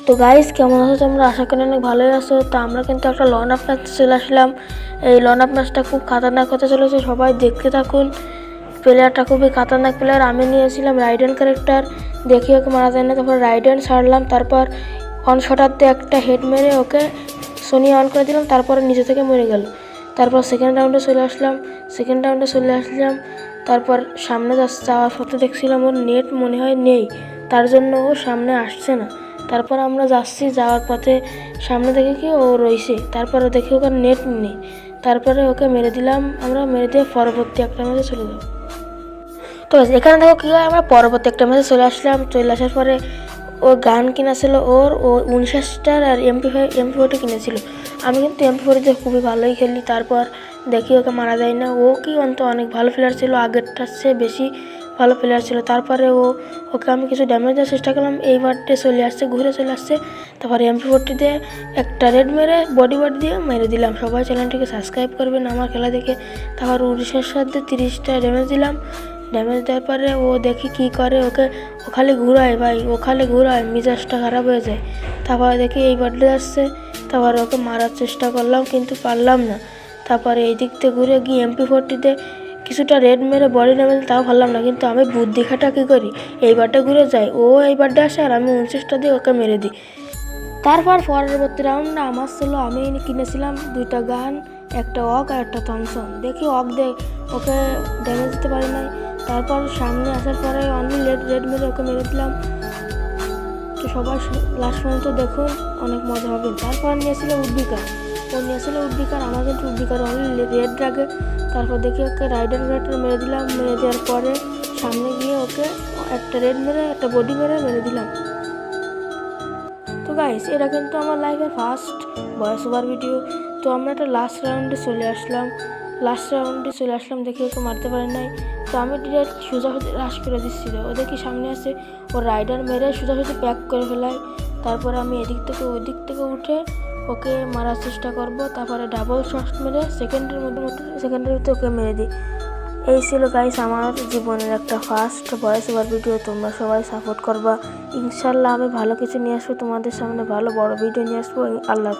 তো গাইস, কেমন আছো তোমরা? আশা করি অনেক ভালোই আছো। তো আমরা কিন্তু একটা লন আপ ম্যাচ চলে আসলাম। এই লন আপ ম্যাচটা খুব খাতারনাক হতে চলেছে, সবাই দেখতে থাকুন। প্লেয়ারটা খুবই খাতারনাক প্লেয়ার। আমি নিয়েছিলাম রাইডেন ক্যারেক্টার, দেখি ওকে মারা যায় না। তারপর রাইডেন ছাড়লাম, তারপর অন শটারতে একটা হেড মেরে ওকে সোনিয়া অন করে দিলাম, তারপরে নিজে থেকে মরে গেল। তারপর সেকেন্ড রাউন্ডে চলে আসলাম। তারপর সামনে যাওয়ার পথে দেখছিলাম ওর নেট মনে হয় নেই, তার জন্য ও সামনে আসছে না। তারপর আমরা যাওয়ার পথে সামনে দেখে কি ও রয়েছে, তারপরে দেখি ওকে নেট নেই। তারপরে ওকে মেরে দিলাম, আমরা মেরে দিয়ে পরবর্তী একটা ম্যাচে চলে যাব। তো এখানে দেখো কী হয়, আমরা পরবর্তী একটা ম্যাচে চলে আসার পরে ও গান কিনেছিল ওর, ও 49 আর MP40 কিনেছিল। আমি কিন্তু MP40 দিয়ে খুবই ভালোই খেলি। তারপর দেখি ওকে মারা যায় না। ও কি অনেক ভালো প্লেয়ার ছিল, আগেরটার চেয়ে বেশি ভালো প্লেয়ার ছিল। তারপরে ওকে আমি কিছু ড্যামেজ দেওয়ার চেষ্টা করলাম, এইবারটা ঘুরে চলে আসছে। তারপরে MP40 দিয়ে একটা রেড মেরে বডি দিয়ে মেরে দিলাম। সবাই চ্যানেলটিকে সাবস্ক্রাইব করবেন আমার খেলা দেখে। তারপর 19-এর সাথে 30টা ড্যামেজ দিলাম। ড্যামেজ দেওয়ার পরে ও দেখি কী করে, ও খালি ঘুরায়, মিজাজটা খারাপ হয়ে যায়। তারপরে দেখি এই বার্থডে আসছে, তারপরে ওকে মারার চেষ্টা করলাম কিন্তু পারলাম না। তারপরে এই দিক থেকে ঘুরে গিয়ে MP40 কিছুটা রেড মেরে বডি ড্যামেজ, তাও পারলাম না। কিন্তু আমি বুদ্ধি খাটা কী করি, এই বারটা ঘুরে যায়, ও এই বারটা আসে আর আমি 49টা দিয়ে ওকে মেরে দিই। তারপর পরবর্তী রাউন্ডে আমার ছিল, আমি কিনেছিলাম 2টা গান, একটা অক আর একটা থমসন। দেখি ওকে ড্যামেজ দিতে পারি নাই। তারপর সামনে আসার পরে অনলি রেড মেরে ওকে মেরে দিলাম। তো সবাই লাস্ট পর্যন্ত দেখুন, অনেক মজা হবে। তারপর নিয়েছিল উদ্বিকার, আমার কিন্তু উদ্বিকার অনলি রেড লাগে। তারপর দেখি ওকে রাইডার মেরে দিলাম। মেরে দেওয়ার পরে সামনে গিয়ে ওকে একটা রেড মেরে একটা বডি মেরে দিলাম। তো গাইস, এটা কিন্তু আমার লাইফের ফার্স্ট ভয়েস ওভার ভিডিও। তো আমরা একটা লাস্ট রাউন্ডে চলে আসলাম, দেখি ওকে মারতে পারে নাই। তো আমি ডিরেক্ট সোজাসুজি রাশ করে দিচ্ছিল। ও দেখি সামনে আসে, ও রাইডার মেরে সোজাসুজি প্যাক করে ফেলায়। তারপরে আমি এদিক থেকে ওই দিক থেকে উঠে ওকে মারার চেষ্টা করব। তারপরে ডাবল শট মেরে সেকেন্ডের ভিতরে ওকে মেরে দিই। এই ছিল গাইস আমার জীবনের একটা ফার্স্ট ভয়েস ওভার ভিডিও। তোমরা সবাই সাপোর্ট করবা। ইনশাল্লাহ আমি ভালো কিছু নিয়ে আসবো তোমাদের সামনে, ভালো বড় ভিডিও নিয়ে আসবো। আল্লাহ।